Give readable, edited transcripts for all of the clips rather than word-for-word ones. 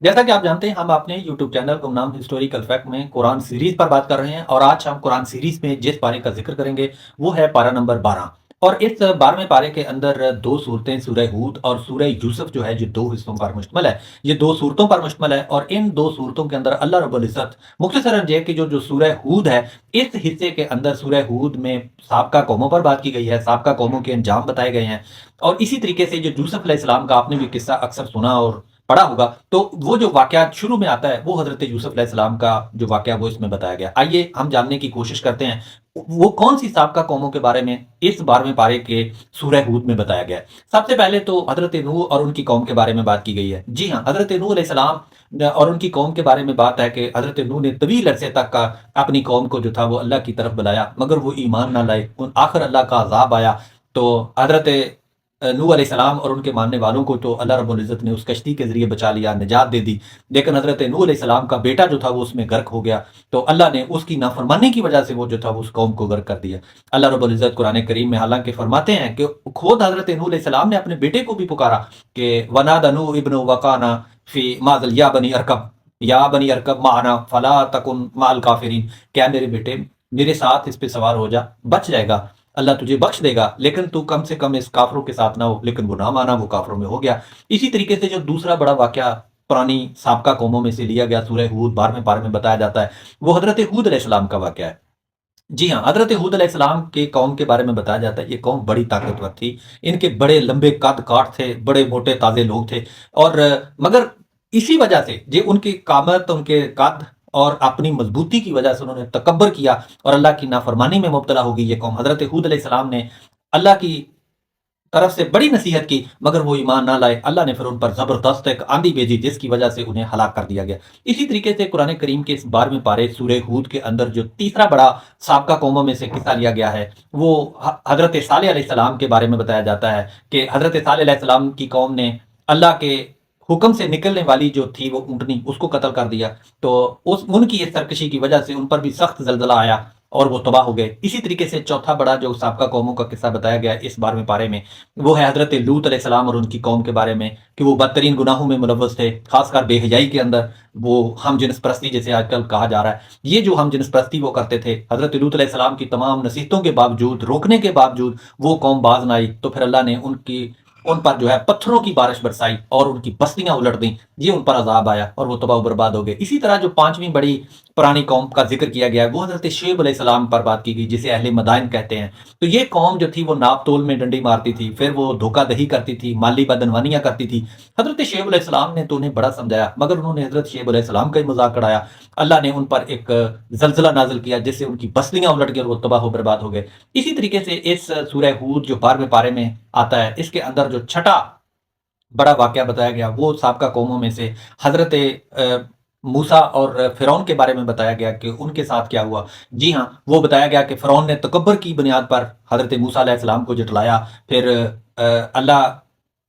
जैसा कि आप जानते हैं, हम अपने यूट्यूब चैनल गुमनाम हिस्टोरिकल फैक्ट में कुरान सीरीज पर बात कर रहे हैं और आज हम कुरान सीरीज में जिस पारे का जिक्र करेंगे वो है पारा नंबर 12। और इस 12वें पारे के अंदर दो सूरतें सूरह हूद और सूरह यूसुफ जो है, जो दो हिस्सों पर मुश्तमल है। ये दो सूरतों पर मुश्तमल है और इन दो सूरतों के अंदर अल्लाह रब्बुल इज़्ज़त मुख्तसरन ये कि जो जो सूरह हूद है, इस हिस्से के अंदर सूरह हूद में साबका कौमों पर बात की गई है, साबका कौमों के अंजाम बताए गए हैं। और इसी तरीके से जो यूसुफ अलैहिस्सलाम का आपने भी किस्सा अक्सर सुना और पढ़ा होगा, तो वो जो वाक़यात शुरू में आता है वो हज़रत यूसुफ अलैहिस्सलाम का जो वाक़या वो इसमें बताया गया। आइए हम जानने की कोशिश करते हैं, वो कौन-सी साबका कौमों के बारे में इस 12वें पारे के सूरह हूद में बताया गया है। सबसे पहले तो हज़रत नूह और उनकी कौम के बारे में बात की गई है। जी हाँ, हज़रत नूह अलैहिस्सलाम और उनकी कौम के बारे में बात है कि हज़रत नूह ने तवील अरसे तक का अपनी कौम को जो था वो अल्लाह की तरफ बुलाया, मगर वो ईमान ना लाए। उन आखिर अल्लाह का अज़ाब आया, तो हज़रत नूह अलैहिस्सलाम और उनके मानने वालों को तो अल्लाह रब्बुल इज़्ज़त ने उस कश्ती के ज़रिए बचा लिया, निजात दे दी। लेकिन हज़रत नूह अलैहिस्सलाम का बेटा जो था वो उसमें गर्क हो गया, तो अल्लाह ने उसकी नाफरमानी की वजह से वो जो था वो उस कौम को गर्क कर दिया। अल्लाह रब्बुल इज़्ज़त कुरान करीम में हालांकि फरमाते हैं कि खुद हज़रत नूह अलैहिस्सलाम ने अपने बेटे को भी पुकारा कि वनादा नूह इब्नु वकाना फी माज़ल या बनी अरकब माना फला तकुन माल काफिरीन। क्या मेरे बेटे, मेरे साथ इस पे सवार हो जा, बच जाएगा, अल्लाह तुझे बख्श देगा, लेकिन तू कम से कम इस काफरों के साथ ना हो। लेकिन वो ना माना, वो काफरों में हो गया। इसी तरीके से जो दूसरा बड़ा वाकया पुरानी साबका कौमों में से लिया गया सूरह हूद 12वें पारे में बताया जाता है, वो हजरत हूद अलैहिस्सलाम का वाकया है। जी हाँ, हजरत हूद अलैहिस्सलाम के कौम के बारे में बताया जाता है। ये कौम बड़ी ताकतवर थी, इनके बड़े लंबे कद काठ थे, बड़े मोटे ताजे लोग थे। और मगर इसी वजह से जे उनकी कामत, उनके कद और अपनी मजबूती की वजह से उन्होंने तकबर किया और अल्लाह की नाफरमानी में मुब्तला हो गई ये कौम। हजरत हूद अलैहिस्सलाम ने अल्लाह की तरफ से बड़ी नसीहत की, मगर वो ईमान ना लाए। अल्लाह ने फिर उन पर ज़बरदस्त एक आंधी भेजी जिसकी वजह से उन्हें हलाक कर दिया गया। इसी तरीके से कुरान करीम के इस 12वें पारे सूरह हूद के अंदर जो तीसरा बड़ा साबका कौमों में से किस्सा लिया गया है, वो हज़रत सालेह अलैहिस्सलाम के बारे में बताया जाता है कि हज़रत सालेह अलैहिस्सलाम की कौम ने अल्लाह के हुक्म से निकलने वाली जो थी वो ऊँटनी, उसको कत्ल कर दिया। तो उस उनकी इस सरकशी की वजह से उन पर भी सख्त ज़लज़ला आया और वो तबाह हो गए। इसी तरीके से चौथा बड़ा जो साबका कौमों का किस्सा बताया गया है इस 12वें पारे में, वो है हज़रत लूत अलैहिस्सलाम और उनकी कौम के बारे में कि वो बदतरीन गुनाहों में मुलव्वस थे, खासकर बेहयाई के अंदर। वो हम जिनस परस्ती जिसे आजकल कहा जा रहा है, ये जो हम जिनस परस्ती वो करते थे। हज़रत लूत अलैहिस्सलाम की तमाम नसीहतों के बावजूद, रोकने के बावजूद वो कौम बाज ना आई, तो फिर अल्लाह ने उन पर जो है पत्थरों की बारिश बरसाई और उनकी बस्तियां उलट दी। ये उन पर अजाब आया और वो तबाह बर्बाद हो गए। इसी तरह जो पांचवीं बड़ी पुरानी कौम का जिक्र किया गया है वो हज़रत शुएब अलैहिस्सलाम पर बात की गई, जिसे अहले मदाइन कहते हैं। तो ये कौम जो थी वो नाप तोल में डंडी मारती थी, फिर वो धोखाधही करती थी, माली बदनवानियां करती थी। हज़रत शुएब अलैहिस्सलाम ने तो उन्हें बड़ा समझाया, मगर उन्होंने हज़रत शुएब अलैहिस्सलाम का ही मजाक उड़ाया। अल्लाह ने उन पर एक जलजिला नाजिल किया जिससे उनकी बस्तियां उलट गई और वो तबाह बर्बाद हो गए। इसी तरीके से इस सूरह हूद जो 12वें पारे में आता है, इसके अंदर जो छठा बड़ा वाकया बताया गया वो साबका कौमों में से हज़रत मूसा और फ़िरौन के बारे में बताया गया कि उनके साथ क्या हुआ। जी हाँ, वो बताया गया कि फ़िरौन ने तकब्बर की बुनियाद पर हज़रत मूसा अलैहिस्सलाम को झुठलाया। फिर अल्लाह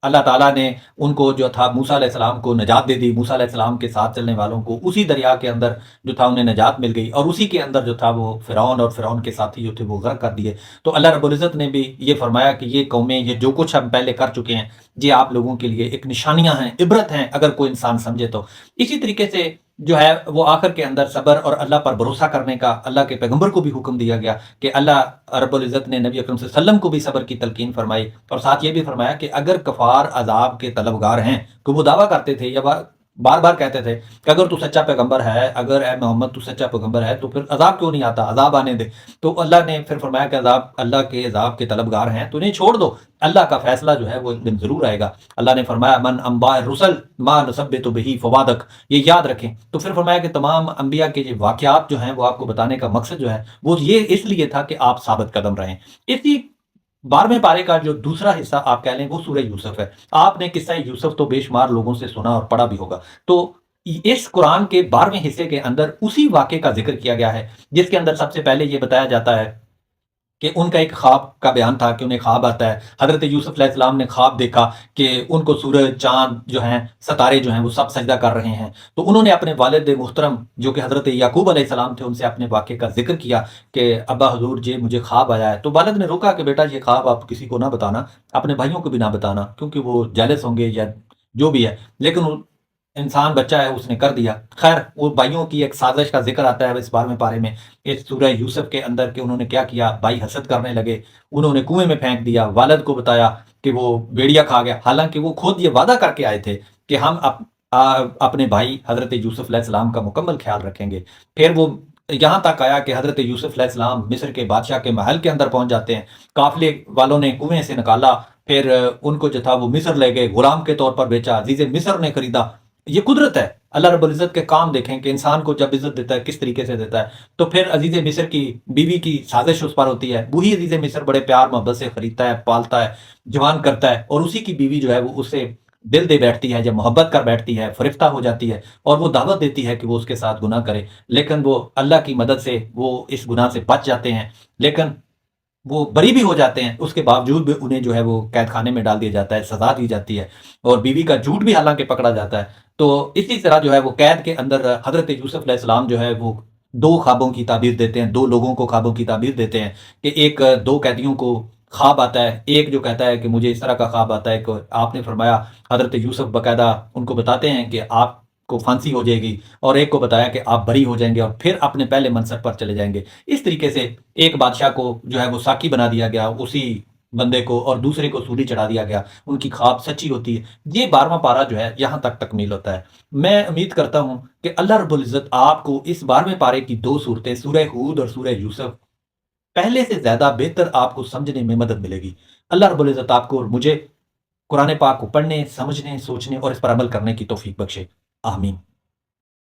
अल्लाह ताला ने उनको जो था मूसा अलैहिस्सलाम को निजात दे दी। मूसा अलैहिस्सलाम के साथ चलने वालों को उसी दरिया के अंदर जो था उन्हें निजात मिल गई और उसी के अंदर जो था वो फ़िरौन और फ़िरौन के साथी जो थे वो गर्क कर दिए। तो अल्लाह रब्बुल इज़्ज़त ने भी ये फरमाया कि ये कौमें, ये जो कुछ हम पहले कर चुके हैं, ये आप लोगों के लिए एक निशानियां हैं, इबरत हैं, अगर कोई इंसान समझे तो। इसी तरीके से जो है वो आखिर के अंदर सब्र और अल्लाह पर भरोसा करने का अल्लाह के पैगंबर को भी हुक्म दिया गया कि अल्लाह रब्बुल इज़्ज़त ने नबी अकरम सल्लल्लाहु अलैहि वसल्लम को भी सब्र की तलकीन फरमाई और साथ ये भी फरमाया कि अगर कफ़ार अज़ाब के तलबगार हैं, तो वो दावा करते थे या बार बार कहते थे कि अगर तू सच्चा पैगंबर है, अगर ए मोहम्मद तू सच्चा पैगंबर है, तो फिर अज़ाब क्यों नहीं आता, अज़ाब आने दे। तो अल्लाह ने फिर फरमाया कि अज़ाब, अल्लाह के अज़ाब के तलबगार हैं तो इन्हें छोड़ दो, अल्लाह का फैसला जो है वो एक दिन ज़रूर आएगा। अल्लाह ने फरमाया मन अम्बा रुसल मा नुसब्बितु बिही फवादक, ये याद रखें। तो फिर फरमाया कि तमाम अम्बिया के ये वाक़यात जो हैं वो आपको बताने का मकसद जो है वो ये इसलिए था कि आप साबित कदम रहें। इसी 12वें पारे का जो दूसरा हिस्सा आप कह लें वो सूरह यूसुफ है। आपने किस्सा यूसुफ तो बेशुमार लोगों से सुना और पढ़ा भी होगा। तो इस कुरान के 12वें हिस्से के अंदर उसी वाक़े का ज़िक्र किया गया है, जिसके अंदर सबसे पहले ये बताया जाता है कि उनका एक ख्वाब का बयान था कि उन्हें ख्वाब आता है। हज़रत यूसुफ अलैहिस्सलाम ने ख्वाब देखा कि उनको सूरज, चाँद जो हैं, सितारे जो हैं वो सब सजदा कर रहे हैं। तो उन्होंने अपने वालिद मुहतरम जो कि हज़रत याकूब अलैहिस्सलाम थे उनसे अपने वाक़े का ज़िक्र किया कि अब्बा हुज़ूर जी मुझे ख्वाब आया है। तो वालिद ने रोका कि बेटा ये ख्वाब आप किसी को ना बताना, अपने भाइयों को भी ना बताना, क्योंकि वो जेलस होंगे या जो भी है। लेकिन इंसान बच्चा है उसने कर दिया। ख़ैर वो भाइयों की एक साज़िश का ज़िक्र आता है इस 12वें पारे में, इस सूरह यूसुफ के अंदर कि उन्होंने क्या किया, भाई हसद करने लगे, उन्होंने कुएँ में फेंक दिया, वालिद को बताया कि वो भेड़िया खा गया। हालाँकि वो खुद ये वादा करके आए थे कि हम अपने भाई हज़रत यूसुफ अलैहिस्सलाम का मुकम्मल ख़्याल रखेंगे। फिर वो यहाँ तक आया कि हज़रत यूसुफ अलैहिस्सलाम मिस्र के बादशाह के महल के अंदर पहुँच जाते हैं। काफ़िले वालों ने कुएँ से निकाला, फिर उनको जो था वो मिस्र ले गए, गुलाम के तौर पर बेचा, अज़ीज़ मिस्र ने खरीदा। ये कुदरत है। अल्लाह रब्बुल इज़्ज़त के काम देखें कि इंसान को जब इज़्ज़त देता है, किस तरीके से देता है। तो फिर अज़ीज़ मिस्र की बीवी की साज़िश उस पर होती है। वही अज़ीज़ मिस्र बड़े प्यार-मोहब्बत से खरीदता है, पालता है, जवान करता है और उसी की बीवी जो है वो उसे दिल दे बैठती है, जब मोहब्बत कर बैठती है, फ़रिश्ता हो जाती है और वो दावत देती है कि वो उसके साथ गुनाह करे। लेकिन वो अल्लाह की मदद से वो इस गुनाह से बच जाते हैं। लेकिन वो बरी भी हो जाते हैं, उसके बावजूद भी उन्हें जो है वो कैदखाने में डाल दिया जाता है, सज़ा दी जाती है और बीवी का झूठ भी हालाँकि पकड़ा जाता है। तो इसी तरह जो है वो कैद के अंदर हज़रत यूसुफ़ अलैहिस्सलाम जो है वो 2 ख्वाबों की ताबीर देते हैं, 2 लोगों को ख्वाबों की ताबीर देते हैं कि एक 2 कैदियों को ख्वाब आता है, एक जो कहता है कि मुझे इस तरह का ख्वाब आता है कि आपने फरमाया हज़रत यूसुफ़ बाकायदा उनको बताते हैं कि आपको फांसी हो जाएगी और एक को बताया कि आप बरी हो जाएँगे और फिर अपने पहले मनसब पर चले जाएँगे। इस तरीके से एक बादशाह को जो है वो साकी बना दिया गया उसी बंदे को और दूसरे को सूली चढ़ा दिया गया। उनकी ख्वाब सच्ची होती है। ये 12वां पारा जो है यहाँ तक तकमील होता है। मैं उम्मीद करता हूँ कि अल्लाह रब्बुल इज़्ज़त आपको इस 12वें पारे की 2 सूरतें सूरह हूद और सूरह यूसुफ पहले से ज़्यादा बेहतर आपको समझने में मदद मिलेगी। अल्लाह रब्बुल इज़्ज़त आपको और मुझे कुरान पाक को पढ़ने, समझने, सोचने और इस पर अमल करने की तौफ़ीक बख्शे। आमीन।